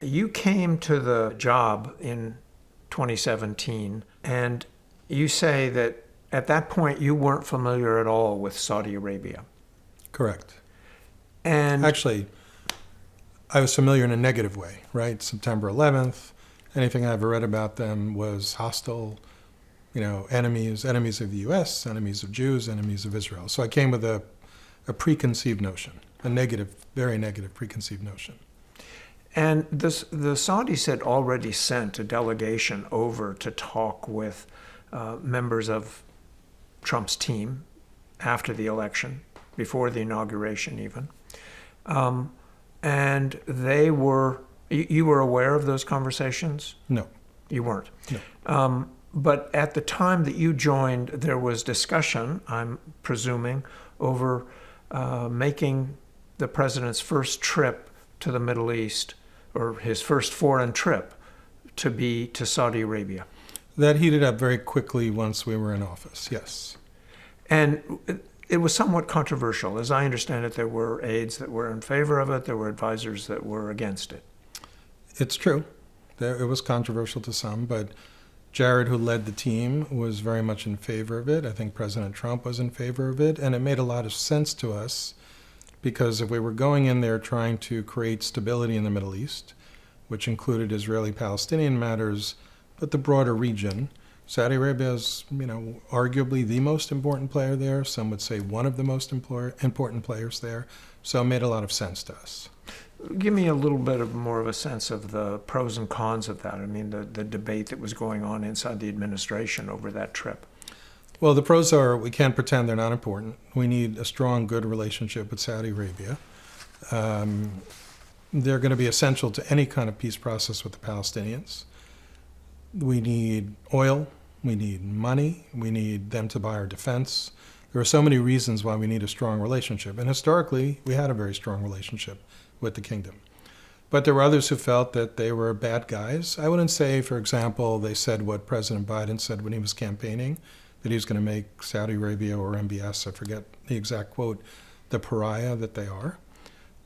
You came to the job in 2017, and you say that at that point you weren't familiar at all with Saudi Arabia. Correct. And Actually, I was familiar in a negative way, right? September 11th, anything I ever read about them was hostile, enemies of the U.S., enemies of Jews, enemies of Israel. So I came with a preconceived notion, a negative, very negative preconceived notion. and the Saudis had already sent a delegation over to talk with members of Trump's team after the election, before the inauguration even. And you were aware of those conversations? No, You weren't. no. But at the time that you joined, there was discussion, I'm presuming, over making the president's first trip to the Middle East, or his first foreign trip, to be to Saudi Arabia. That heated up very quickly once we were in office, yes. And it was somewhat controversial. As I understand it, there were aides that were in favor of it, there were advisors that were against it. It's true. It was controversial to some, but Jared, who led the team, was very much in favor of it. I think President Trump was in favor of it, and it made a lot of sense to us because if we were going in there trying to create stability in the Middle East, which included Israeli-Palestinian matters, but the broader region, Saudi Arabia is, arguably the most important player there. Some would say one of the most important players there. So it made a lot of sense to us. Give me a little bit more of a sense of the pros and cons of that. I mean, the debate that was going on inside the administration over that trip. Well, the pros are we can't pretend they're not important. We need a strong, good relationship with Saudi Arabia. They're going to be essential to any kind of peace process with the Palestinians. We need oil. We need money. We need them to buy our defense. There are so many reasons why we need a strong relationship. And historically, we had a very strong relationship with the kingdom. But there were others who felt that they were bad guys. I wouldn't say, for example, they said what President Biden said when he was campaigning, that he was going to make Saudi Arabia or MBS, I forget the exact quote, the pariah that they are.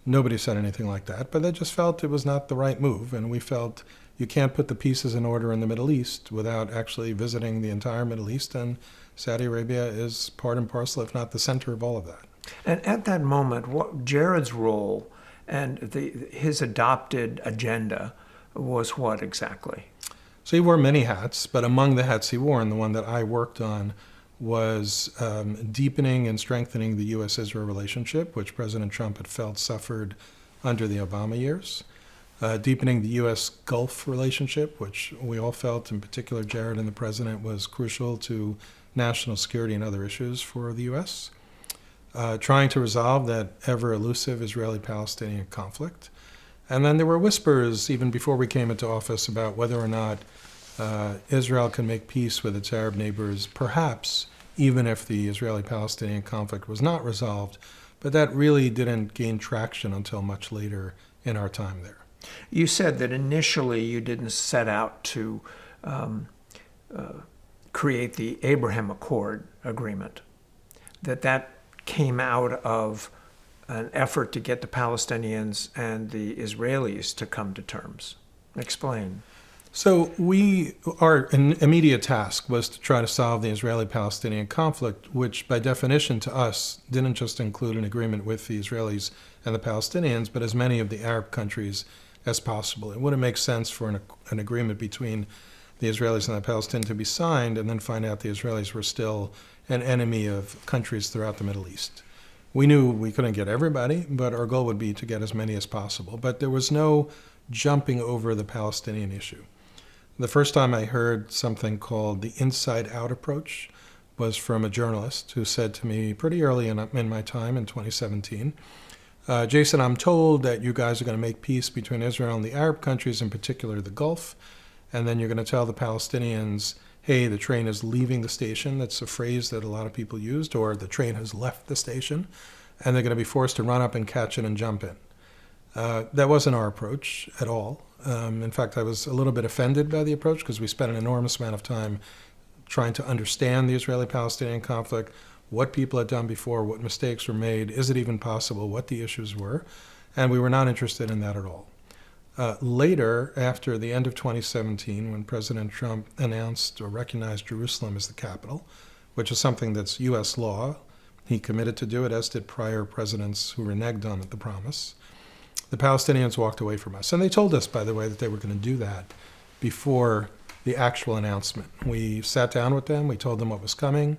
Nobody said anything like that, but they just felt it was not the right move. And we felt you can't put the pieces in order in the Middle East without actually visiting the entire Middle East. And Saudi Arabia is part and parcel, if not the center of all of that. And at that moment, what Jared's role and his adopted agenda was what exactly? So he wore many hats, but among the hats he wore, and the one that I worked on, was deepening and strengthening the U.S.-Israel relationship, which President Trump had felt suffered under the Obama years. Deepening the U.S. Gulf relationship, which we all felt, in particular Jared and the President, was crucial to national security and other issues for the U.S. Trying to resolve that ever-elusive Israeli-Palestinian conflict. And then there were whispers, even before we came into office, about whether or not Israel can make peace with its Arab neighbors, perhaps even if the Israeli-Palestinian conflict was not resolved. But that really didn't gain traction until much later in our time there. You said that initially you didn't set out to create the Abraham Accord agreement, that came out of an effort to get the Palestinians and the Israelis to come to terms. Explain. So our immediate task was to try to solve the Israeli-Palestinian conflict, which by definition to us didn't just include an agreement with the Israelis and the Palestinians, but as many of the Arab countries as possible. It wouldn't make sense for an agreement between the Israelis and the Palestinians to be signed and then find out the Israelis were still an enemy of countries throughout the Middle East. We knew we couldn't get everybody, but our goal would be to get as many as possible. But there was no jumping over the Palestinian issue. The first time I heard something called the inside-out approach was from a journalist who said to me pretty early in my time in 2017, Jason, I'm told that you guys are going to make peace between Israel and the Arab countries, in particular the Gulf, and then you're going to tell the Palestinians, hey, the train is leaving the station. That's a phrase that a lot of people used, or the train has left the station, and they're going to be forced to run up and catch it and jump in. That wasn't our approach at all. In fact, I was a little bit offended by the approach because we spent an enormous amount of time trying to understand the Israeli-Palestinian conflict, what people had done before, what mistakes were made, is it even possible, what the issues were, and we were not interested in that at all. Later, after the end of 2017, when President Trump announced or recognized Jerusalem as the capital, which is something that's U.S. law, he committed to do it, as did prior presidents who reneged on the promise. The Palestinians walked away from us. And they told us, by the way, that they were going to do that before the actual announcement. We sat down with them. We told them what was coming.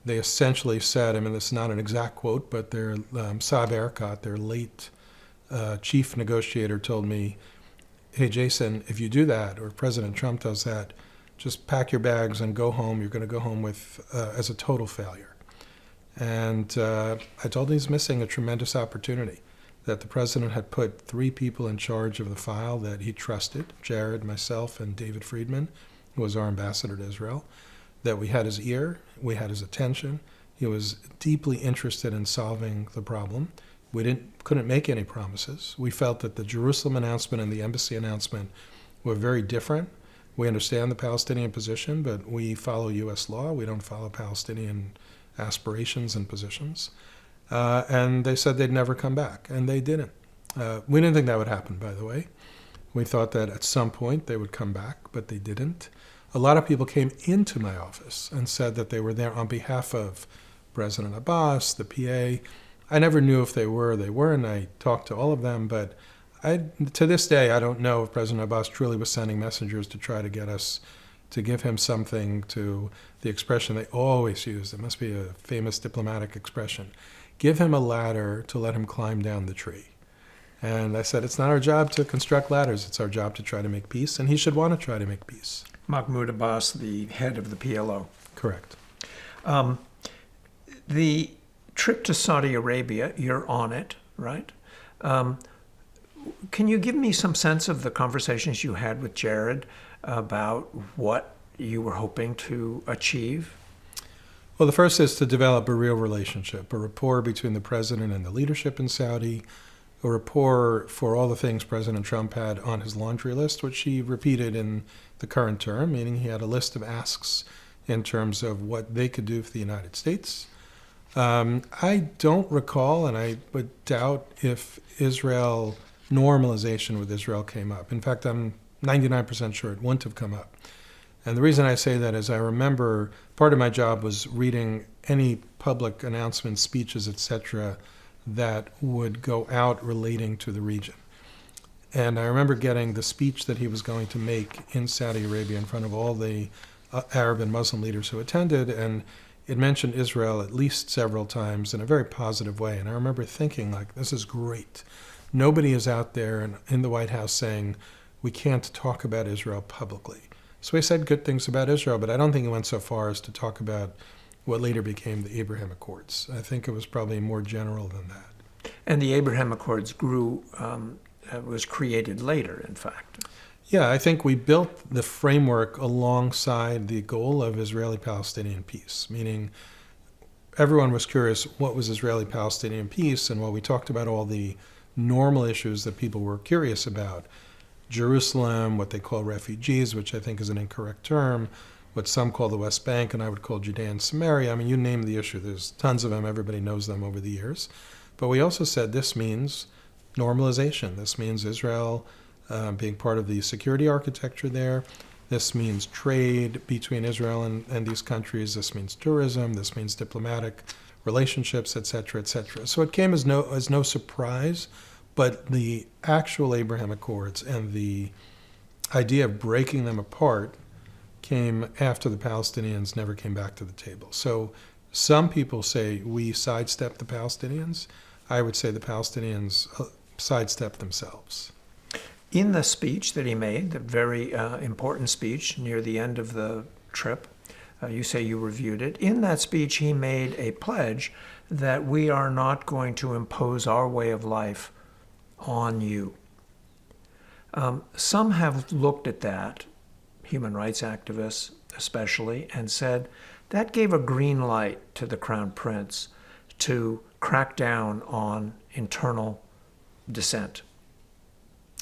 They essentially said, I mean, this is not an exact quote, but their Saab Erekat, their late chief negotiator, told me, hey, Jason, if you do that, or President Trump does that, just pack your bags and go home. You're going to go home with as a total failure. And I told him he's missing a tremendous opportunity, that the president had put 3 people in charge of the file that he trusted, Jared, myself, and David Friedman, who was our ambassador to Israel, that we had his ear, we had his attention. He was deeply interested in solving the problem. We couldn't make any promises. We felt that the Jerusalem announcement and the embassy announcement were very different. We understand the Palestinian position, but we follow U.S. law. We don't follow Palestinian aspirations and positions. And they said they'd never come back, and they didn't. We didn't think that would happen, by the way. We thought that at some point they would come back, but they didn't. A lot of people came into my office and said that they were there on behalf of President Abbas, the PA. I never knew if they were or they weren't. I talked to all of them, but to this day, I don't know if President Abbas truly was sending messengers to try to get us to give him something, to the expression they always use. It must be a famous diplomatic expression. Give him a ladder to let him climb down the tree. And I said, it's not our job to construct ladders. It's our job to try to make peace, and he should want to try to make peace. Mahmoud Abbas, the head of the PLO. Correct. The trip to Saudi Arabia, you're on it, right? Can you give me some sense of the conversations you had with Jared about what you were hoping to achieve? Well, the first is to develop a real relationship, a rapport between the president and the leadership in Saudi, a rapport for all the things President Trump had on his laundry list, which he repeated in the current term, meaning he had a list of asks in terms of what they could do for the United States. I don't recall, and I would doubt if normalization with Israel came up. In fact, I'm 99% sure it wouldn't have come up. And the reason I say that is I remember part of my job was reading any public announcements, speeches, etc., that would go out relating to the region. And I remember getting the speech that he was going to make in Saudi Arabia in front of all the Arab and Muslim leaders who attended, and it mentioned Israel at least several times in a very positive way. And I remember thinking, like, this is great. Nobody is out there in the White House saying, we can't talk about Israel publicly. So he said good things about Israel, but I don't think he went so far as to talk about what later became the Abraham Accords. I think it was probably more general than that. And the Abraham Accords was created later, in fact. Yeah, I think we built the framework alongside the goal of Israeli-Palestinian peace, meaning everyone was curious what was Israeli-Palestinian peace, and while we talked about all the normal issues that people were curious about, Jerusalem, what they call refugees, which I think is an incorrect term, what some call the West Bank, and I would call Judea and Samaria. I mean, you name the issue. There's tons of them. Everybody knows them over the years. But we also said this means normalization. This means Israel being part of the security architecture there. This means trade between Israel and these countries. This means tourism. This means diplomatic relationships, et cetera, et cetera. So it came as no surprise, but the actual Abraham Accords and the idea of breaking them apart came after the Palestinians never came back to the table. So some people say we sidestepped the Palestinians. I would say the Palestinians sidestepped themselves. In the speech that he made, the very important speech near the end of the trip, you say you reviewed it. In that speech, he made a pledge that we are not going to impose our way of life on you. Some have looked at that, human rights activists especially, and said that gave a green light to the Crown Prince to crack down on internal dissent.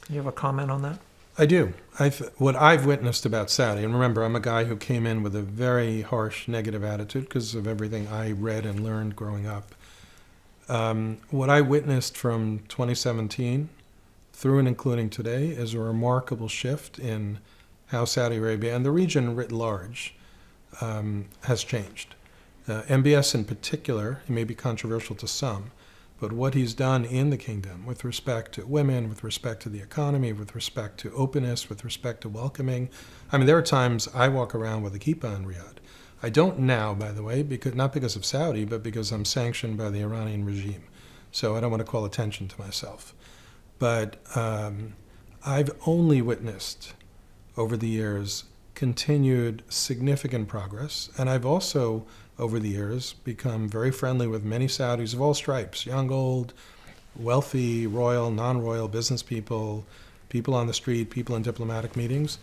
You have a comment on that? I do. What I've witnessed about Saudi, and remember, I'm a guy who came in with a very harsh negative attitude because of everything I read and learned growing up. What I witnessed from 2017 through and including today, is a remarkable shift in how Saudi Arabia and the region writ large has changed. MBS in particular, he may be controversial to some, but what he's done in the kingdom with respect to women, with respect to the economy, with respect to openness, with respect to welcoming. I mean, there are times I walk around with a kippah in Riyadh. I don't now, by the way, not because of Saudi, but because I'm sanctioned by the Iranian regime. So I don't want to call attention to myself. But I've only witnessed over the years continued significant progress. And I've also, over the years, become very friendly with many Saudis of all stripes, young, old, wealthy, royal, non-royal, business people, people on the street, people in diplomatic meetings.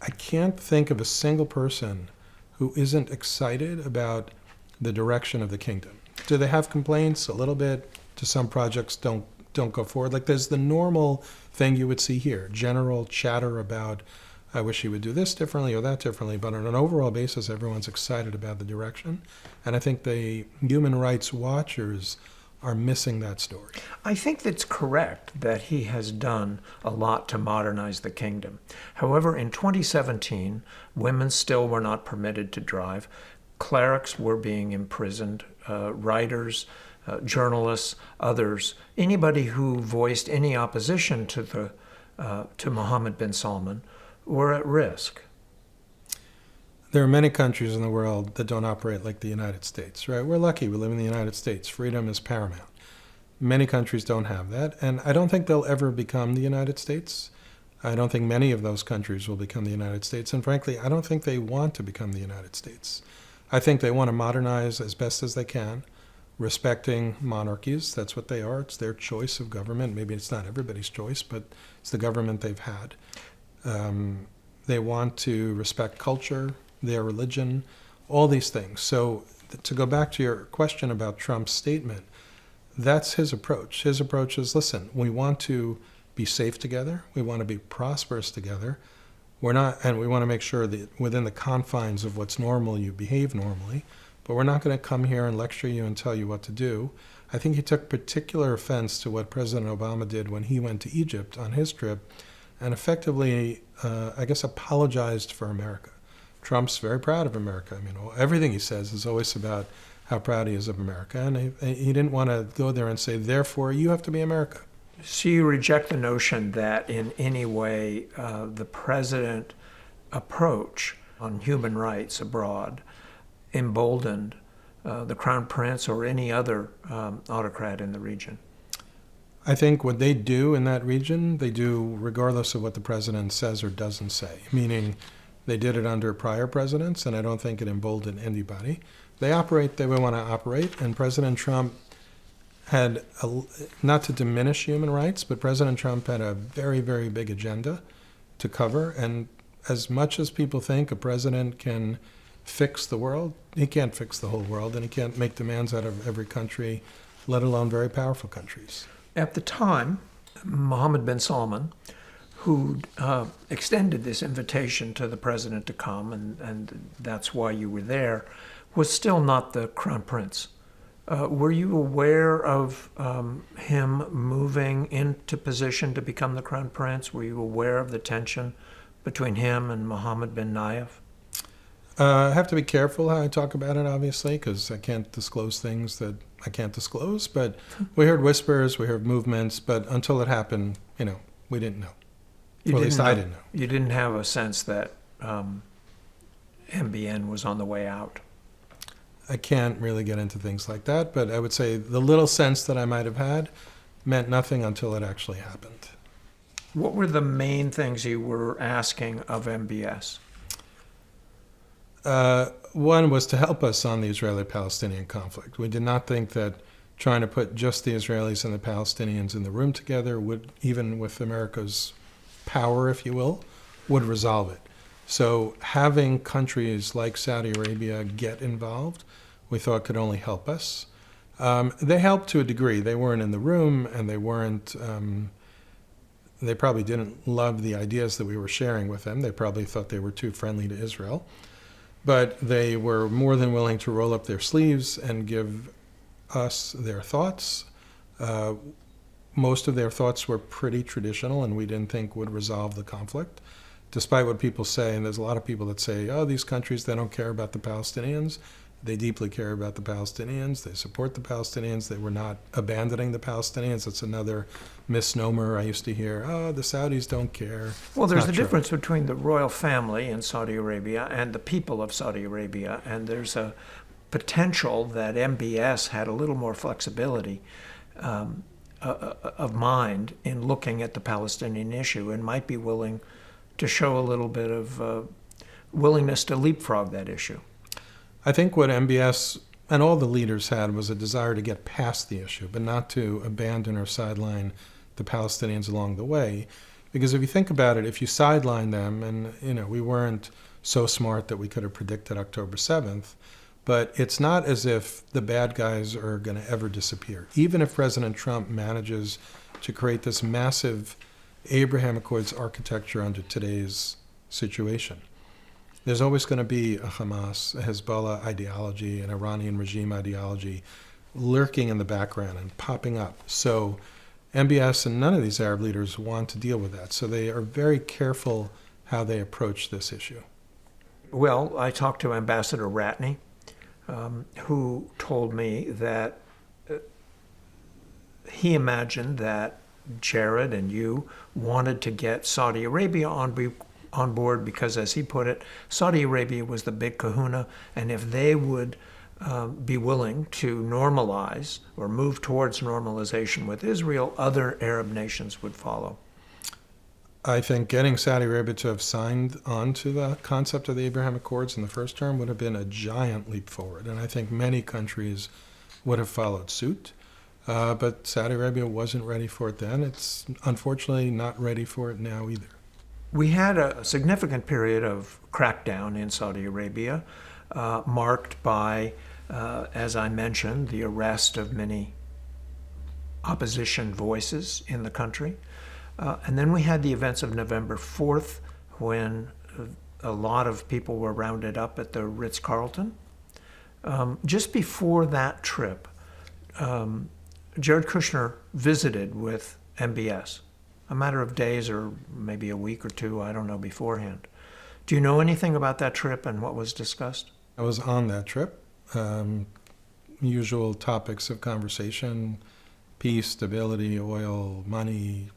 I can't think of a single person who isn't excited about the direction of the kingdom. Do they have complaints? A little bit. To some projects don't go forward. Like there's the normal thing you would see here, general chatter about, I wish he would do this differently or that differently, but on an overall basis, everyone's excited about the direction. And I think the human rights watchers are missing that story. I think that's correct that he has done a lot to modernize the kingdom. However, in 2017, women still were not permitted to drive. Clerics were being imprisoned, writers, journalists, others, anybody who voiced any opposition to Mohammed bin Salman were at risk. There are many countries in the world that don't operate like the United States, right? We're lucky we live in the United States. Freedom is paramount. Many countries don't have that, and I don't think they'll ever become the United States. I don't think many of those countries will become the United States, and frankly, I don't think they want to become the United States. I think they want to modernize as best as they can, respecting monarchies. That's what they are. It's their choice of government. Maybe it's not everybody's choice, but it's the government they've had. They want to respect culture, their religion, all these things. So to go back to your question about Trump's statement, that's his approach. His approach is, listen, we want to be safe together. We want to be prosperous together. And we want to make sure that within the confines of what's normal, you behave normally. But we're not going to come here and lecture you and tell you what to do. I think he took particular offense to what President Obama did when he went to Egypt on his trip and effectively, I guess, apologized for America. Trump's very proud of America. I mean, everything he says is always about how proud he is of America. And he didn't want to go there and say, therefore, you have to be America. So you reject the notion that in any way the president approach on human rights abroad emboldened the Crown Prince or any other autocrat in the region? I think what they do in that region, they do regardless of what the president says or doesn't say, meaning they did it under prior presidents, and I don't think it emboldened anybody. They operate the way they want to operate, and President Trump had, not to diminish human rights, but President Trump had a very, very big agenda to cover, and as much as people think a president can fix the world, he can't fix the whole world, and he can't make demands out of every country, let alone very powerful countries. At the time, Mohammed bin Salman, who extended this invitation to the president to come, and that's why you were there, was still not the Crown Prince. Were you aware of him moving into position to become the Crown Prince? Were you aware of the tension between him and Mohammed bin Nayef? I have to be careful how I talk about it, obviously, because I can't disclose things that I can't disclose. But we heard whispers, we heard movements, but until it happened, we didn't know. Or at least I didn't know. You didn't have a sense that MBN was on the way out? I can't really get into things like that, but I would say the little sense that I might have had meant nothing until it actually happened. What were the main things you were asking of MBS? One was to help us on the Israeli-Palestinian conflict. We did not think that trying to put just the Israelis and the Palestinians in the room together would, even with America's power, if you will, would resolve it. So having countries like Saudi Arabia get involved, we thought could only help us. They helped to a degree. They weren't in the room, and they weren't. They probably didn't love the ideas that we were sharing with them. They probably thought they were too friendly to Israel. But they were more than willing to roll up their sleeves and give us their thoughts. most of their thoughts were pretty traditional and we didn't think would resolve the conflict, despite what people say. And there's a lot of people that say, oh, these countries, they don't care about the Palestinians. They deeply care about the Palestinians. They support the Palestinians. They were not abandoning the Palestinians. That's another misnomer I used to hear. Oh, the Saudis don't care. Well, there's Not a true. difference between the royal family in Saudi Arabia and the people of Saudi Arabia, and there's a potential that MBS had a little more flexibility of mind in looking at the Palestinian issue and might be willing to show a little bit of willingness to leapfrog that issue. I think what MBS and all the leaders had was a desire to get past the issue, but not to abandon or sideline the Palestinians along the way. Because if you think about it, if you sideline them, and we weren't so smart that we could have predicted October 7th, but it's not as if the bad guys are going to ever disappear. Even if President Trump manages to create this massive Abraham Accords architecture under today's situation, there's always going to be a Hamas, a Hezbollah ideology, an Iranian regime ideology lurking in the background and popping up. So MBS and none of these Arab leaders want to deal with that. So they are very careful how they approach this issue. Well, I talked to Ambassador Ratney, who told me that he imagined that Jared and you wanted to get Saudi Arabia on board because, as he put it, Saudi Arabia was the big kahuna, and if they would be willing to normalize or move towards normalization with Israel, other Arab nations would follow. I think getting Saudi Arabia to have signed on to the concept of the Abraham Accords in the first term would have been a giant leap forward, and I think many countries would have followed suit. But Saudi Arabia wasn't ready for it then. It's unfortunately not ready for it now either. We had a significant period of crackdown in Saudi Arabia, marked by, as I mentioned, the arrest of many opposition voices in the country. And then we had the events of November 4th, when a lot of people were rounded up at the Ritz-Carlton. Just before that trip, Jared Kushner visited with MBS, a matter of days or maybe a week or two, I don't know, beforehand. Do you know anything about that trip and what was discussed? I was on that trip. Usual topics of conversation: peace, stability, oil, money,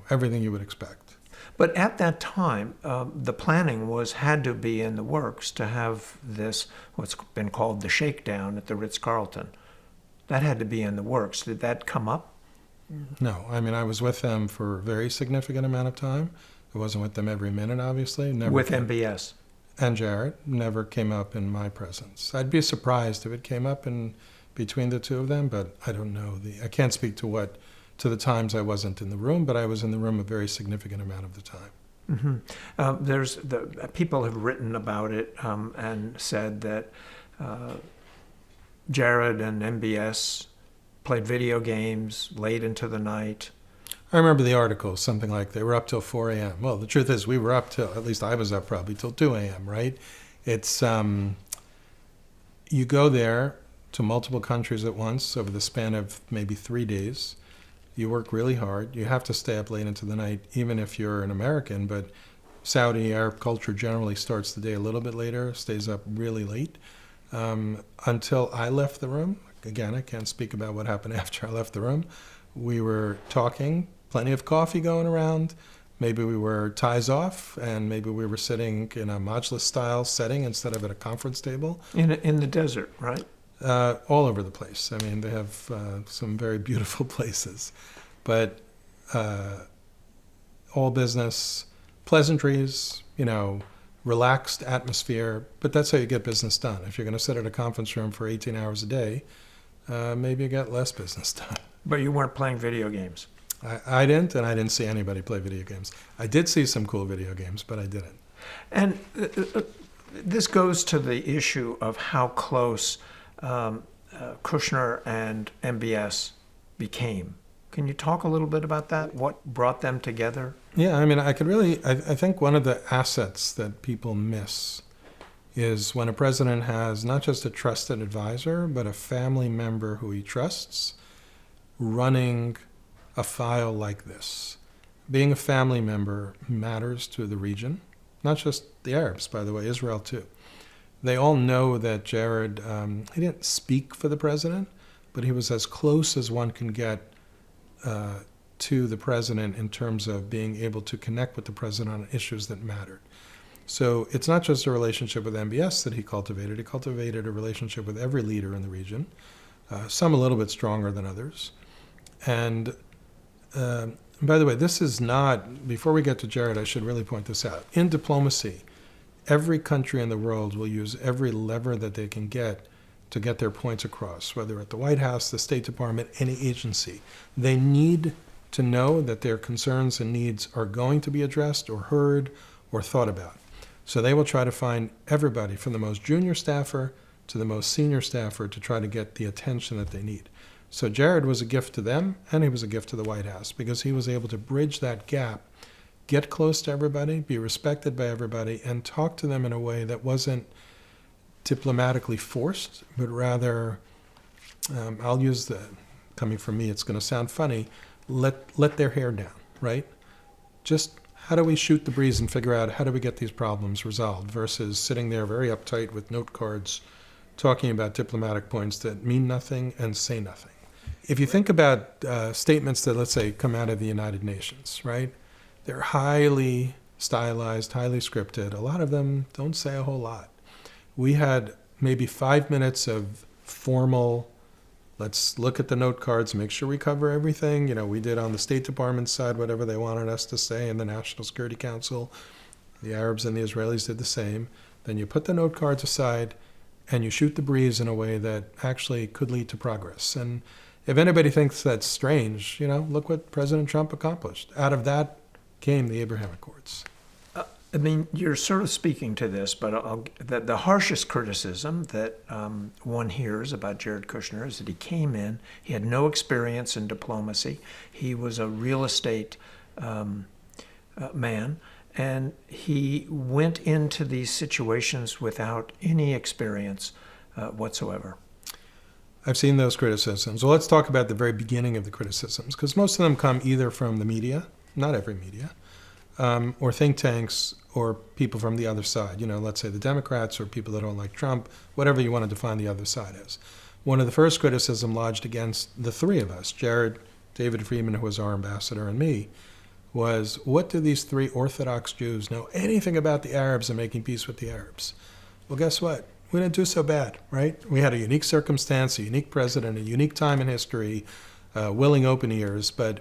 everything you would expect. But at that time, the planning had to be in the works to have this, what's been called the shakedown at the Ritz-Carlton. That had to be in the works. Did that come up? No, I was with them for a very significant amount of time. I wasn't with them every minute, obviously. With MBS? And Jared. Never came up in my presence. I'd be surprised if it came up in between the two of them, but I don't know. I can't speak to the times I wasn't in the room, but I was in the room a very significant amount of the time. Mm-hmm. People have written about it and said that Jared and MBS played video games late into the night. I remember the article, something like they were up till 4 a.m. Well, the truth is we were up till, at least I was up probably till 2 a.m., right? It's, you go there to multiple countries at once over the span of maybe 3 days. You work really hard. You have to stay up late into the night, even if you're an American, but Saudi Arab culture generally starts the day a little bit later, stays up really late. Until I left the room. Again, I can't speak about what happened after I left the room. We were talking, plenty of coffee going around. Maybe we were ties off, and maybe we were sitting in a majlis-style setting instead of at a conference table. In the desert, right? All over the place. They have some very beautiful places. But all business, pleasantries, relaxed atmosphere, but that's how you get business done. If you're going to sit at a conference room for 18 hours a day, maybe you get less business done. But you weren't playing video games. I didn't, and I didn't see anybody play video games. I did see some cool video games, but I didn't. And this goes to the issue of how close Kushner and MBS became. Can you talk a little bit about that? What brought them together? Yeah, I think one of the assets that people miss is when a president has not just a trusted advisor, but a family member who he trusts running a file like this. Being a family member matters to the region, not just the Arabs, by the way, Israel too. They all know that Jared, he didn't speak for the president, but he was as close as one can get to the president in terms of being able to connect with the president on issues that mattered. So it's not just a relationship with MBS that he cultivated. He cultivated a relationship with every leader in the region, some a little bit stronger than others. And by the way, this is not, before we get to Jared, I should really point this out. In diplomacy, every country in the world will use every lever that they can get to get their points across, whether at the White House, the State Department, any agency. They need to know that their concerns and needs are going to be addressed or heard or thought about. So they will try to find everybody, from the most junior staffer to the most senior staffer, to try to get the attention that they need. So Jared was a gift to them, and he was a gift to the White House, because he was able to bridge that gap, get close to everybody, be respected by everybody, and talk to them in a way that wasn't diplomatically forced, but rather, I'll use the, coming from me, it's going to sound funny, let their hair down, right? Just how do we shoot the breeze and figure out how do we get these problems resolved, versus sitting there very uptight with note cards talking about diplomatic points that mean nothing and say nothing. If you think about statements that, let's say, come out of the United Nations, right? They're highly stylized, highly scripted. A lot of them don't say a whole lot. We had maybe 5 minutes of formal, let's look at the note cards, make sure we cover everything. You know, we did on the State Department side whatever they wanted us to say, and the National Security Council, the Arabs and the Israelis did the same. Then you put the note cards aside and you shoot the breeze in a way that actually could lead to progress. And if anybody thinks that's strange, you know, look what President Trump accomplished. Out of that came the Abraham Accords. I mean, you're sort of speaking to this, but the harshest criticism that one hears about Jared Kushner is that he came in, he had no experience in diplomacy, he was a real estate man, and he went into these situations without any experience whatsoever. I've seen those criticisms. Well, let's talk about the very beginning of the criticisms, because most of them come either from the media, not every media, or think tanks, or people from the other side. You know, let's say the Democrats, or people that don't like Trump, whatever you want to define the other side as. One of the first criticism lodged against the three of us, Jared, David Friedman, who was our ambassador, and me, was, what do these three Orthodox Jews know anything about the Arabs and making peace with the Arabs? Well, guess what? We didn't do so bad, right? We had a unique circumstance, a unique president, a unique time in history, willing open ears, but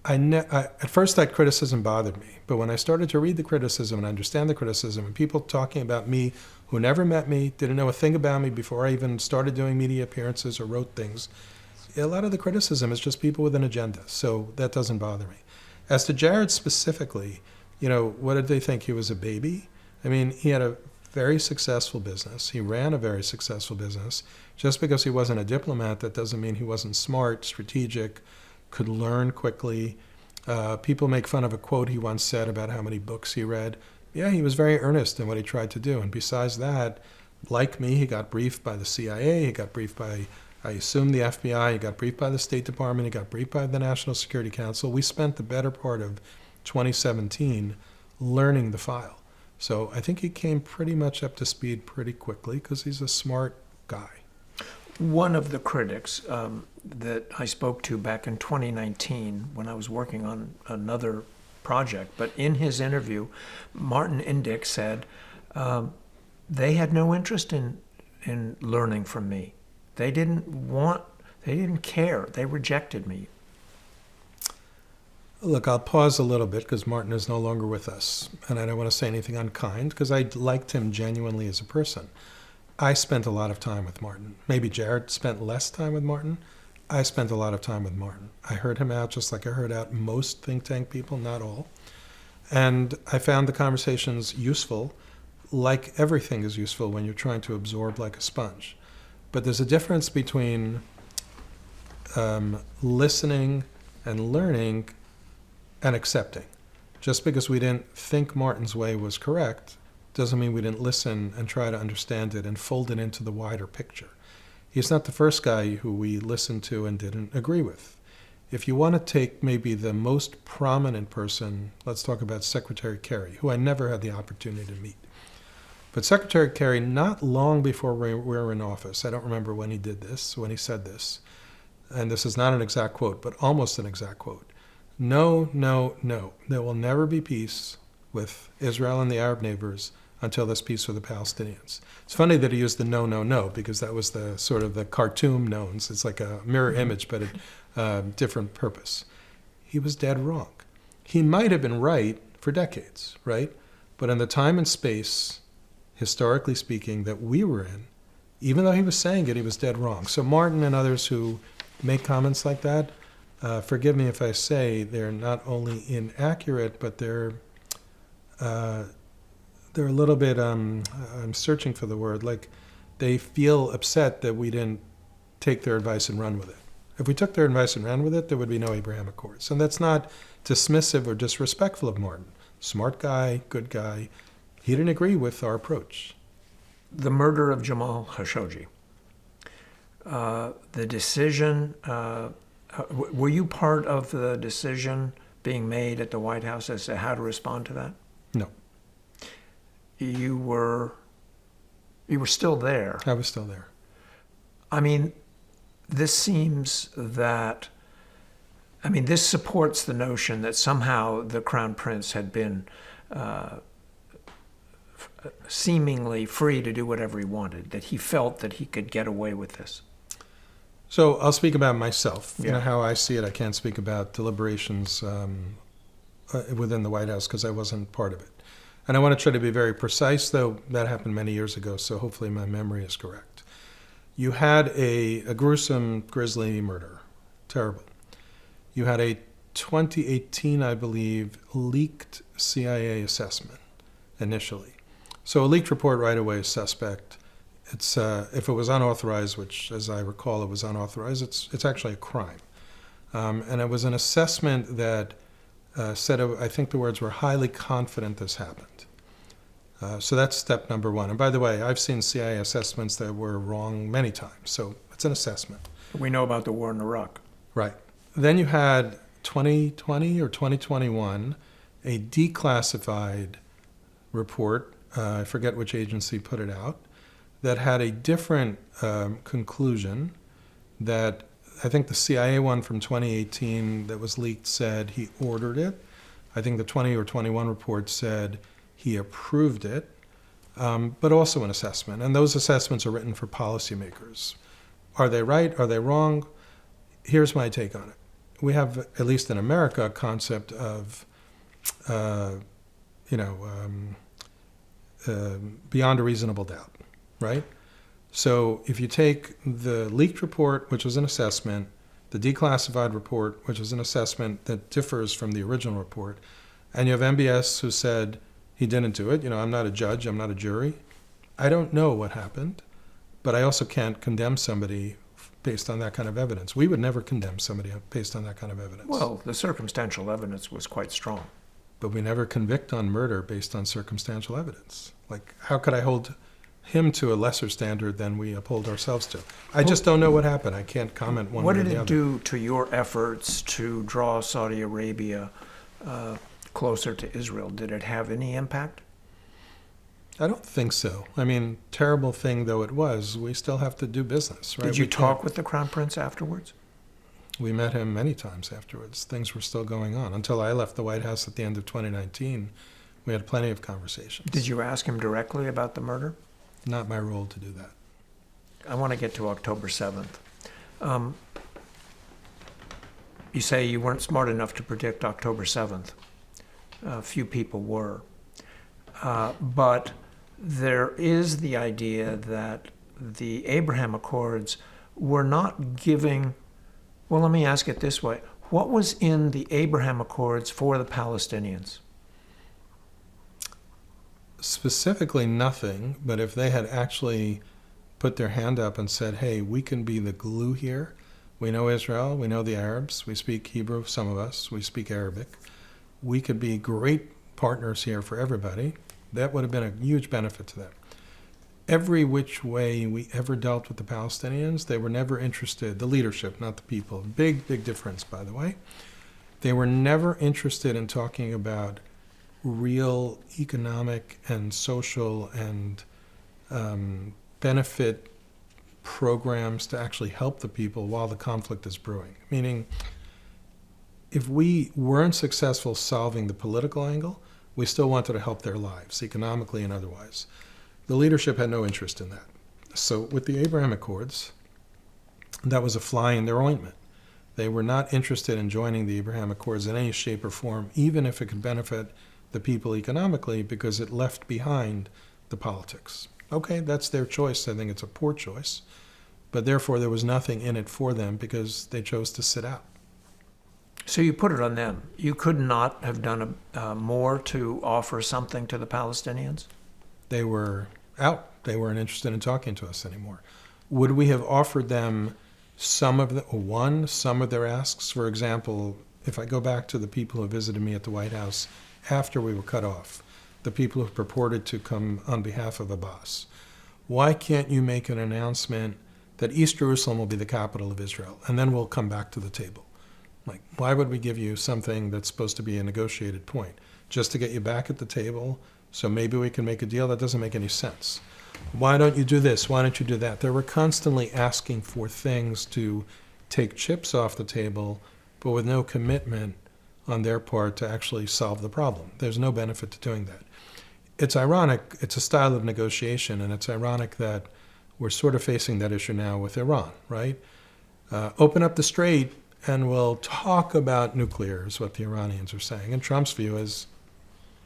at first that criticism bothered me, but when I started to read the criticism and understand the criticism, and people talking about me who never met me, didn't know a thing about me before I even started doing media appearances or wrote things, a lot of the criticism is just people with an agenda, so that doesn't bother me. As to Jared specifically, you know, what did they think? He was a baby? I mean, he had a very successful business. He ran a very successful business. Just because he wasn't a diplomat, that doesn't mean he wasn't smart, strategic, could learn quickly. People make fun of a quote he once said about how many books he read. Yeah, he was very earnest in what he tried to do. And besides that, like me, he got briefed by the CIA, he got briefed by, I assume, the FBI, he got briefed by the State Department, he got briefed by the National Security Council. We spent the better part of 2017 learning the file. So I think he came pretty much up to speed pretty quickly because he's a smart guy. One of the critics that I spoke to back in 2019 when I was working on another project, but in his interview, Martin Indyk said they had no interest in learning from me. They didn't care. They rejected me. Look, I'll pause a little bit because Martin is no longer with us, and I don't want to say anything unkind because I liked him genuinely as a person. I spent a lot of time with Martin. Maybe Jared spent less time with Martin. I spent a lot of time with Martin. I heard him out just like I heard out most think tank people, not all. And I found the conversations useful, like everything is useful when you're trying to absorb like a sponge. But there's a difference between listening and learning and accepting. Just because we didn't think Martin's way was correct doesn't mean we didn't listen and try to understand it and fold it into the wider picture. He's not the first guy who we listened to and didn't agree with. If you want to take maybe the most prominent person, let's talk about Secretary Kerry, who I never had the opportunity to meet. But Secretary Kerry, not long before we were in office, I don't remember when he did this, when he said this, and this is not an exact quote, but almost an exact quote. No, no, no. There will never be peace with Israel and the Arab neighbors until there's peace with the Palestinians. It's funny that he used the no, no, no, because that was the sort of the cartoon no's. It's like a mirror image, but a different purpose. He was dead wrong. He might have been right for decades, right? But in the time and space, historically speaking, that we were in, even though he was saying it, he was dead wrong. So Martin and others who make comments like that, forgive me if I say they're not only inaccurate, but they're a little bit, I'm searching for the word, like they feel upset that we didn't take their advice and run with it. If we took their advice and ran with it, there would be no Abraham Accords. And that's not dismissive or disrespectful of Martin. Smart guy, good guy. He didn't agree with our approach. The murder of Jamal Khashoggi. The decision, were you part of the decision being made at the White House as to how to respond to that? No. You were still there. I was still there. I mean, this seems that, this supports the notion that somehow the Crown Prince had been seemingly free to do whatever he wanted, that he felt that he could get away with this. So I'll speak about myself, Yeah. how I see it. I can't speak about deliberations within the White House because I wasn't part of it. And I want to try to be very precise, though that happened many years ago, so hopefully my memory is correct. You had a gruesome, grisly murder. Terrible. You had a 2018, I believe, leaked CIA assessment initially. So a leaked report right away is suspect. It's if it was unauthorized, which, as I recall, it was unauthorized, it's actually a crime. And it was an assessment that said, I think the words were, highly confident this happened. So that's step number one. And by the way, I've seen CIA assessments that were wrong many times. So it's an assessment. We know about the war in Iraq. Right. Then you had 2020 or 2021, a declassified report, I forget which agency put it out, that had a different conclusion. That I think the CIA one from 2018 that was leaked said he ordered it. I think the 20 or 21 report said he approved it, but also an assessment. And those assessments are written for policymakers. Are they right? Are they wrong? Here's my take on it. We have, at least in America, a concept of, beyond a reasonable doubt, right? So if you take the leaked report, which was an assessment, the declassified report, which was an assessment that differs from the original report, and you have MBS who said he didn't do it. I'm not a judge, I'm not a jury. I don't know what happened, but I also can't condemn somebody based on that kind of evidence. We would never condemn somebody based on that kind of evidence. Well, the circumstantial evidence was quite strong. But we never convict on murder based on circumstantial evidence. Like, how could I hold him to a lesser standard than we uphold ourselves to? I just don't know what happened. I can't comment one way or the other. What did it do to your efforts to draw Saudi Arabia closer to Israel? Did it have any impact? I don't think so. Terrible thing though it was, we still have to do business, right? Did you talk with the Crown Prince afterwards? We met him many times afterwards. Things were still going on. Until I left the White House at the end of 2019, we had plenty of conversations. Did you ask him directly about the murder? Not my role to do that. I want to get to October 7th. You say you weren't smart enough to predict October 7th. Few people were. But there is the idea that the Abraham Accords were not giving, well, let me ask it this way. What was in the Abraham Accords for the Palestinians? Specifically nothing, but if they had actually put their hand up and said, hey, we can be the glue here. We know Israel, we know the Arabs, we speak Hebrew, some of us, we speak Arabic. We could be great partners here for everybody. That would have been a huge benefit to them. every which way we ever dealt with the Palestinians, they were never interested, the leadership, not the people. Big, big difference, by the way. They were never interested in talking about real economic and social and benefit programs to actually help the people while the conflict is brewing. Meaning, if we weren't successful solving the political angle, we still wanted to help their lives, economically and otherwise. The leadership had no interest in that. So with the Abraham Accords, that was a fly in their ointment. They were not interested in joining the Abraham Accords in any shape or form, even if it could benefit the people economically, because it left behind the politics. Okay, that's their choice. I think it's a poor choice. But therefore, there was nothing in it for them because they chose to sit out. So you put it on them. You could not have done more to offer something to the Palestinians? They were out. They weren't interested in talking to us anymore. Would we have offered them some of their asks? For example, if I go back to the people who visited me at the White House after we were cut off, the people who purported to come on behalf of Abbas, why can't you make an announcement that East Jerusalem will be the capital of Israel, and then we'll come back to the table? Like, why would we give you something that's supposed to be a negotiated point? Just to get you back at the table, so maybe we can make a deal? That doesn't make any sense. Why don't you do this? Why don't you do that? They were constantly asking for things to take chips off the table, but with no commitment on their part to actually solve the problem. There's no benefit to doing that. It's ironic. It's a style of negotiation, and it's ironic that we're sort of facing that issue now with Iran, right? Open up the strait, and we'll talk about nuclear, is what the Iranians are saying. And Trump's view is,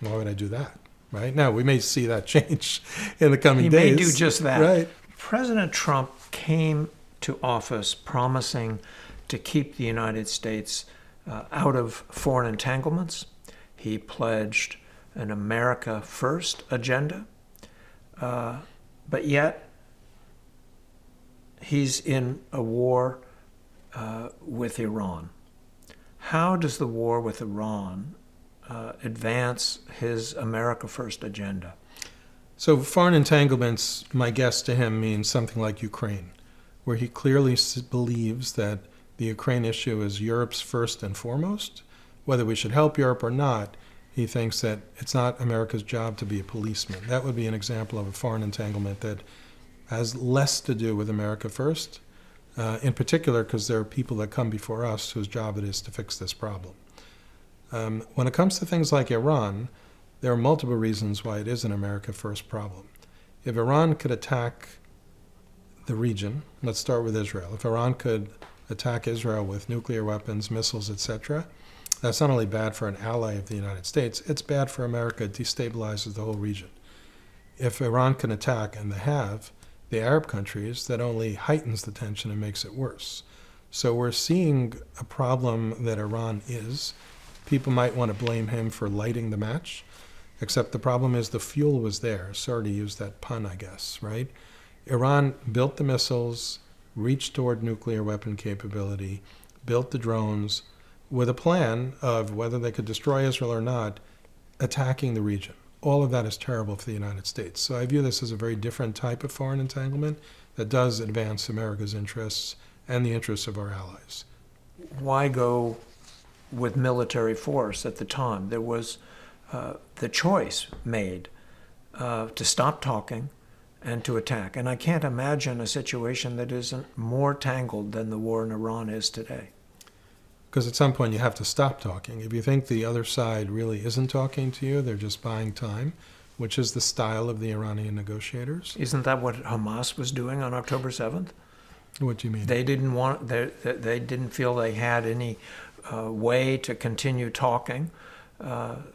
why would I do that, right? Now, we may see that change in the coming days. He may do just that. Right. President Trump came to office promising to keep the United States out of foreign entanglements. He pledged an America First agenda, but yet he's in a war with Iran. How does the war with Iran advance his America First agenda? So foreign entanglements, my guess to him, means something like Ukraine, where he clearly believes that the Ukraine issue is Europe's first and foremost. Whether we should help Europe or not, he thinks that it's not America's job to be a policeman. That would be an example of a foreign entanglement that has less to do with America First, in particular because there are people that come before us whose job it is to fix this problem. When it comes to things like Iran, there are multiple reasons why it is an America First problem. If Iran could attack the region, let's start with Israel. If Iran could attack Israel with nuclear weapons, missiles, etc., that's not only bad for an ally of the United States, it's bad for America. It destabilizes the whole region. If Iran can attack, and they have, the Arab countries, that only heightens the tension and makes it worse. So we're seeing a problem that Iran is. People might want to blame him for lighting the match, except the problem is the fuel was there. Sorry to use that pun, I guess, right? Iran built the missiles, reached toward nuclear weapon capability, built the drones, with a plan of whether they could destroy Israel or not, attacking the region. All of that is terrible for the United States. So I view this as a very different type of foreign entanglement that does advance America's interests and the interests of our allies. Why go with military force at the time? There was the choice made to stop talking and to attack. And I can't imagine a situation that isn't more tangled than the war in Iran is today. Because at some point you have to stop talking. If you think the other side really isn't talking to you, they're just buying time, which is the style of the Iranian negotiators. Isn't that what Hamas was doing on October 7th? What do you mean? They didn't feel they had any way to continue talking,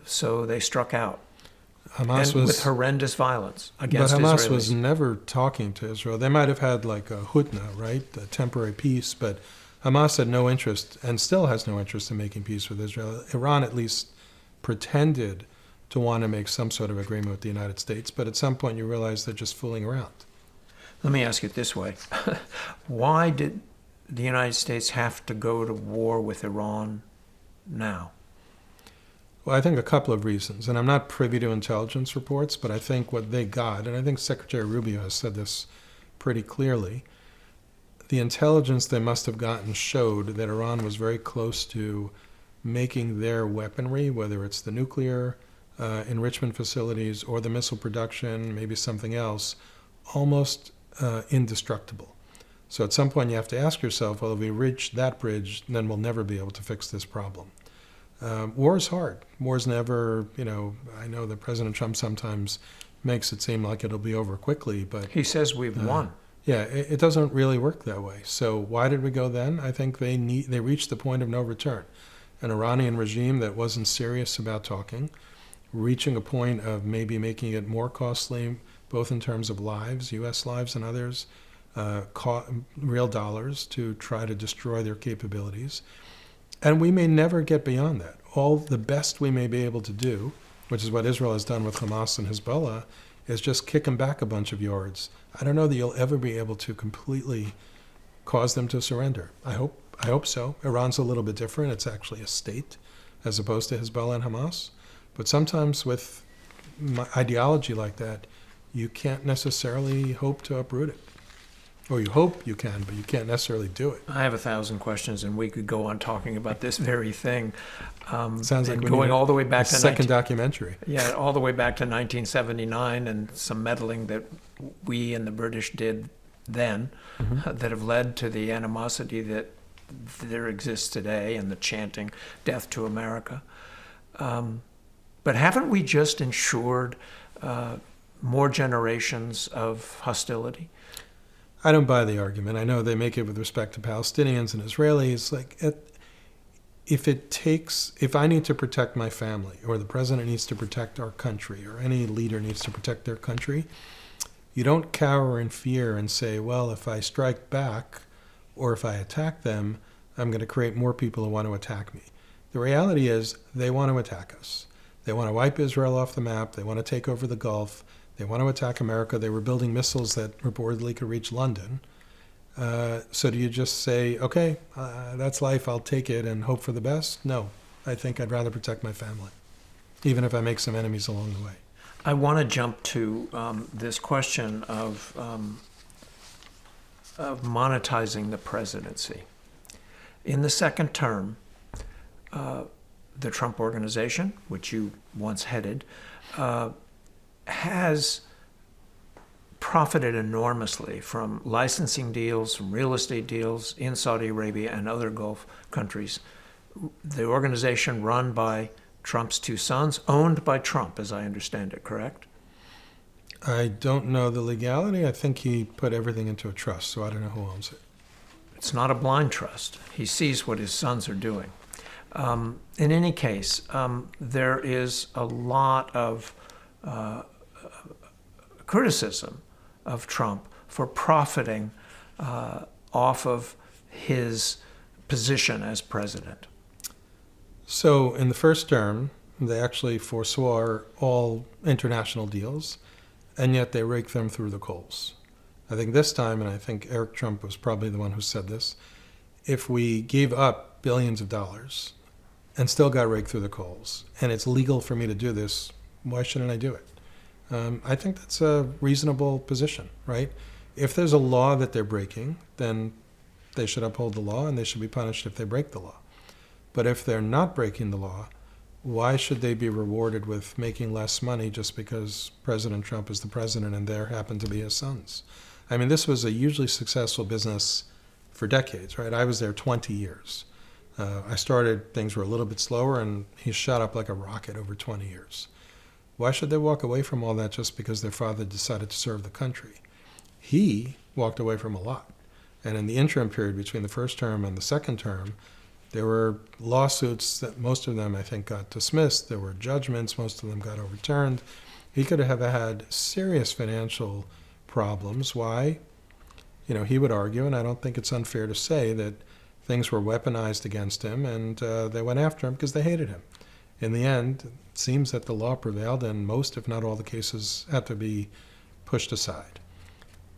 so they struck out. Hamas and with horrendous violence against Israelis. But Hamas Israelis. was never talking to Israel. They might have had like a hudna, right, a temporary peace, but Hamas had no interest and still has no interest in making peace with Israel. Iran at least pretended to want to make some sort of agreement with the United States, but at some point you realize they're just fooling around. Let me ask it this way. Why did the United States have to go to war with Iran now? Well, I think a couple of reasons, and I'm not privy to intelligence reports, but I think what they got, and I think Secretary Rubio has said this pretty clearly, the intelligence they must have gotten showed that Iran was very close to making their weaponry, whether it's the nuclear enrichment facilities or the missile production, maybe something else, almost indestructible. So at some point you have to ask yourself, well, if we reach that bridge, then we'll never be able to fix this problem. War is hard. War is never, I know that President Trump sometimes makes it seem like it'll be over quickly, but He says we've won. yeah, it doesn't really work that way. So why did we go then? I think they reached the point of no return. An Iranian regime that wasn't serious about talking, reaching a point of maybe making it more costly, both in terms of lives, U.S. lives and others, real dollars to try to destroy their capabilities. And we may never get beyond that. All the best we may be able to do, which is what Israel has done with Hamas and Hezbollah, is just kick them back a bunch of yards. I don't know that you'll ever be able to completely cause them to surrender. I hope so. Iran's a little bit different. It's actually a state as opposed to Hezbollah and Hamas. But sometimes with ideology like that, you can't necessarily hope to uproot it. Or you hope you can, but you can't necessarily do it. I have 1,000 questions, and we could go on talking about this very thing. Sounds like going all the way back to second documentary. Yeah, all the way back to 1979, and some meddling that we and the British did then that have led to the animosity that there exists today and the chanting "Death to America." But haven't we just ensured more generations of hostility? I don't buy the argument. I know they make it with respect to Palestinians and Israelis. If I need to protect my family, or the president needs to protect our country, or any leader needs to protect their country, you don't cower in fear and say, well, if I strike back or if I attack them, I'm going to create more people who want to attack me. The reality is they want to attack us. They want to wipe Israel off the map. They want to take over the Gulf. They want to attack America. They were building missiles that reportedly could reach London. So do you just say, okay, that's life, I'll take it and hope for the best? No, I think I'd rather protect my family, even if I make some enemies along the way. I want to jump to this question of monetizing the presidency. In the second term, the Trump Organization, which you once headed, has profited enormously from licensing deals, from real estate deals in Saudi Arabia and other Gulf countries. The organization run by Trump's two sons, owned by Trump, as I understand it, correct? I don't know the legality. I think he put everything into a trust, so I don't know who owns it. It's not a blind trust. He sees what his sons are doing. In any case, there is a lot of criticism of Trump for profiting off of his position as president. So in the first term, they actually forswore all international deals, and yet they raked them through the coals. I think this time, and I think Eric Trump was probably the one who said this, if we gave up billions of dollars and still got raked through the coals, and it's legal for me to do this, why shouldn't I do it? I think that's a reasonable position, right? If there's a law that they're breaking, then they should uphold the law and they should be punished if they break the law. But if they're not breaking the law, why should they be rewarded with making less money just because President Trump is the president and there happen to be his sons? I mean, this was a hugely successful business for decades, right? I was there 20 years. I started, things were a little bit slower, and he shot up like a rocket over 20 years. Why should they walk away from all that just because their father decided to serve the country? He walked away from a lot. And in the interim period between the first term and the second term, there were lawsuits that most of them, I think, got dismissed. There were judgments. Most of them got overturned. He could have had serious financial problems. Why? He would argue, and I don't think it's unfair to say, that things were weaponized against him, and they went after him because they hated him. In the end, it seems that the law prevailed, and most, if not all, the cases had to be pushed aside.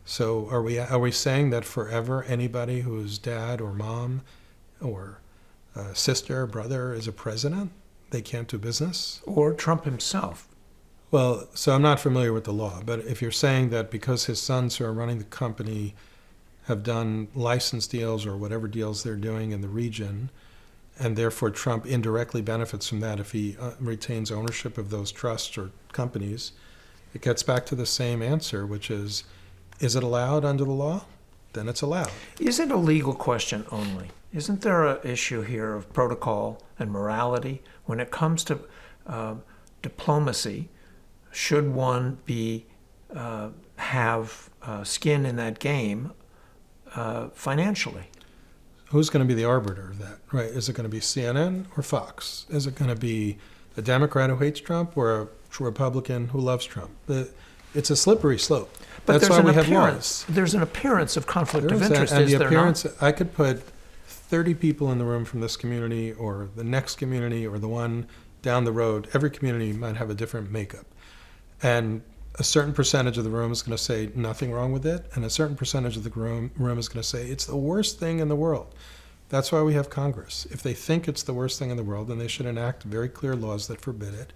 So are we saying that forever anybody whose dad or mom or sister or brother is a president, they can't do business? Or Trump himself. Well, so I'm not familiar with the law, but if you're saying that because his sons who are running the company have done license deals or whatever deals they're doing in the region, and therefore Trump indirectly benefits from that if he retains ownership of those trusts or companies, it gets back to the same answer, which is it allowed under the law? Then it's allowed. Is it a legal question only? Isn't there an issue here of protocol and morality when it comes to diplomacy? Should one have skin in that game financially? Who's going to be the arbiter of that, right? Is it going to be CNN or Fox? Is it going to be a Democrat who hates Trump or a Republican who loves Trump? It's a slippery slope. But that's why we have laws. There's an appearance of conflict of There interest, and is the there appearance, not? I could put 30 people in the room from this community or the next community or the one down the road. Every community might have a different makeup. And a certain percentage of the room is going to say nothing wrong with it, and a certain percentage of the room is going to say it's the worst thing in the world. That's why we have Congress. If they think it's the worst thing in the world, then they should enact very clear laws that forbid it,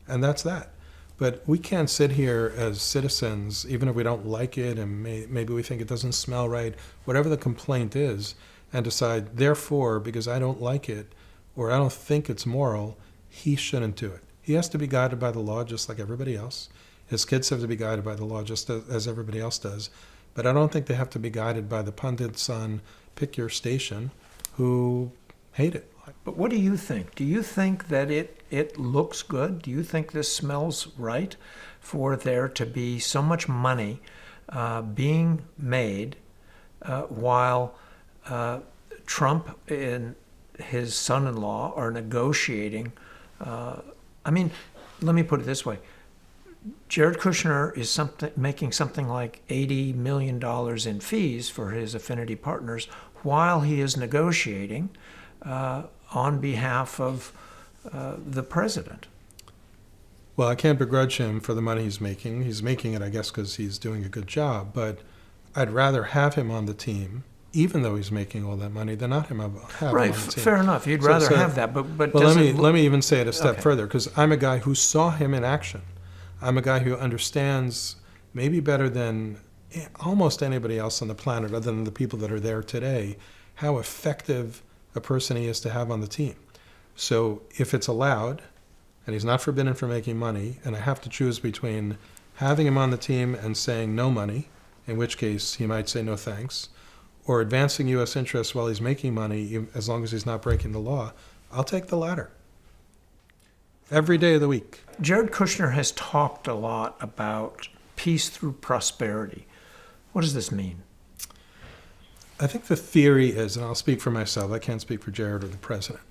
and that's that. But we can't sit here as citizens, even if we don't like it and maybe we think it doesn't smell right, whatever the complaint is, and decide, therefore, because I don't like it or I don't think it's moral, he shouldn't do it. He has to be guided by the law just like everybody else. His kids have to be guided by the law just as everybody else does. But I don't think they have to be guided by the pundits on Pick Your Station who hate it. But what do you think? Do you think that it looks good? Do you think this smells right for there to be so much money being made while Trump and his son-in-law are negotiating? I mean, let me put it this way. Jared Kushner is making something like $80 million in fees for his affinity partners while he is negotiating on behalf of the president. Well, I can't begrudge him for the money he's making. He's making it, I guess, because he's doing a good job. But I'd rather have him on the team, even though he's making all that money, than not have him on the team. Fair enough. You'd rather have that, but well, let me even say it a step further, because I'm a guy who saw him in action. I'm a guy who understands, maybe better than almost anybody else on the planet, other than the people that are there today, how effective a person he is to have on the team. So if it's allowed, and he's not forbidden from making money, and I have to choose between having him on the team and saying no money, in which case he might say no thanks, or advancing U.S. interests while he's making money, as long as he's not breaking the law, I'll take the latter. Every day of the week. Jared Kushner has talked a lot about peace through prosperity. What does this mean? I think the theory is, and I'll speak for myself, I can't speak for Jared or the president,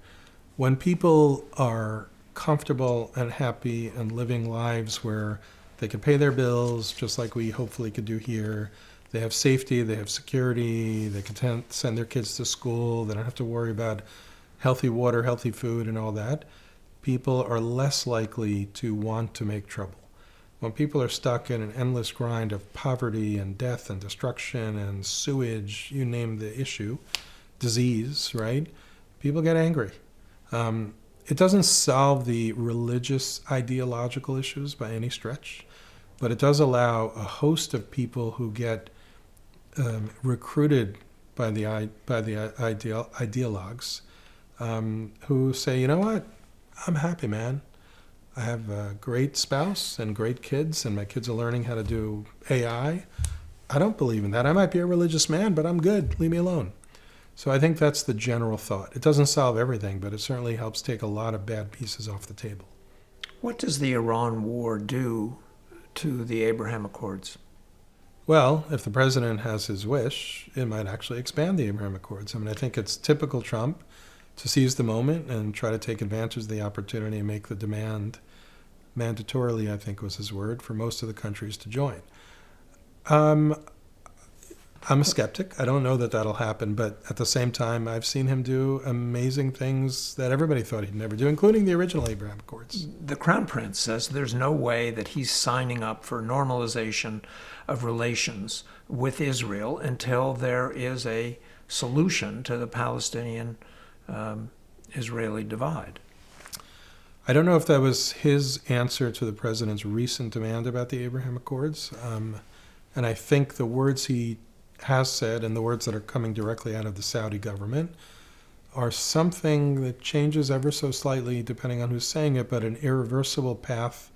when people are comfortable and happy and living lives where they can pay their bills, just like we hopefully could do here, they have safety, they have security, they can send their kids to school, they don't have to worry about healthy water, healthy food, and all that, people are less likely to want to make trouble. When people are stuck in an endless grind of poverty and death and destruction and sewage, you name the issue, disease, right? People get angry. It doesn't solve the religious ideological issues by any stretch, but it does allow a host of people who get recruited by the ideologues who say, you know what? I'm happy, man. I have a great spouse and great kids, and my kids are learning how to do AI. I don't believe in that. I might be a religious man, but I'm good. Leave me alone. So I think that's the general thought. It doesn't solve everything, but it certainly helps take a lot of bad pieces off the table. What does the Iran war do to the Abraham Accords? Well, if the president has his wish, it might actually expand the Abraham Accords. I mean, I think it's typical Trump to seize the moment and try to take advantage of the opportunity and make the demand, mandatorily, I think was his word, for most of the countries to join. I'm a skeptic. I don't know that that'll happen, but at the same time, I've seen him do amazing things that everybody thought he'd never do, including the original Abraham Accords. The Crown Prince says there's no way that he's signing up for normalization of relations with Israel until there is a solution to the Palestinian Israeli divide. I don't know if that was his answer to the president's recent demand about the Abraham Accords. And I think the words he has said and the words that are coming directly out of the Saudi government are something that changes ever so slightly depending on who's saying it, but an irreversible path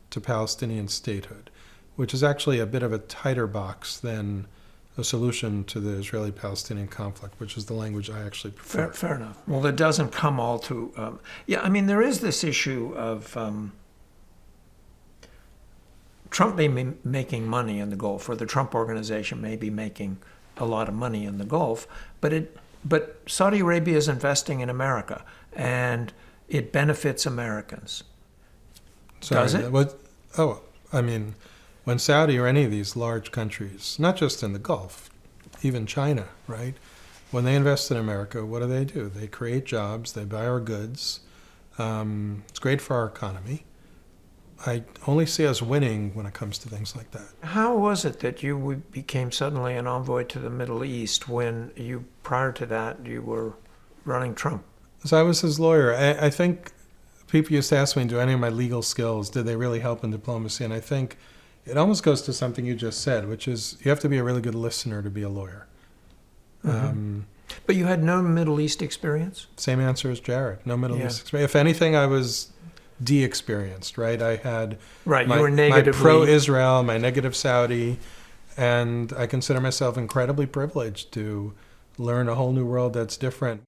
to Palestinian statehood, which is actually a bit of a tighter box than a solution to the Israeli-Palestinian conflict, which is the language I actually prefer. Fair enough. Well, it doesn't come all to... I mean, there is this issue of Trump may be making money in the Gulf, or the Trump organization may be making a lot of money in the Gulf, but Saudi Arabia is investing in America, and it benefits Americans. Does it? I mean, when Saudi or any of these large countries, not just in the Gulf, even China, right? When they invest in America, what do? They create jobs, they buy our goods. It's great for our economy. I only see us winning when it comes to things like that. How was it that you became suddenly an envoy to the Middle East when prior to that, you were running Trump? So I was his lawyer. I think people used to ask me, do any of my legal skills, did they really help in diplomacy? And I think it almost goes to something you just said, which is you have to be a really good listener to be a lawyer. Mm-hmm. But you had no Middle East experience? Same answer as Jared. No Middle East experience. If anything, I was de-experienced, right? I had you were negatively... my pro-Israel, my negative Saudi, and I consider myself incredibly privileged to learn a whole new world that's different.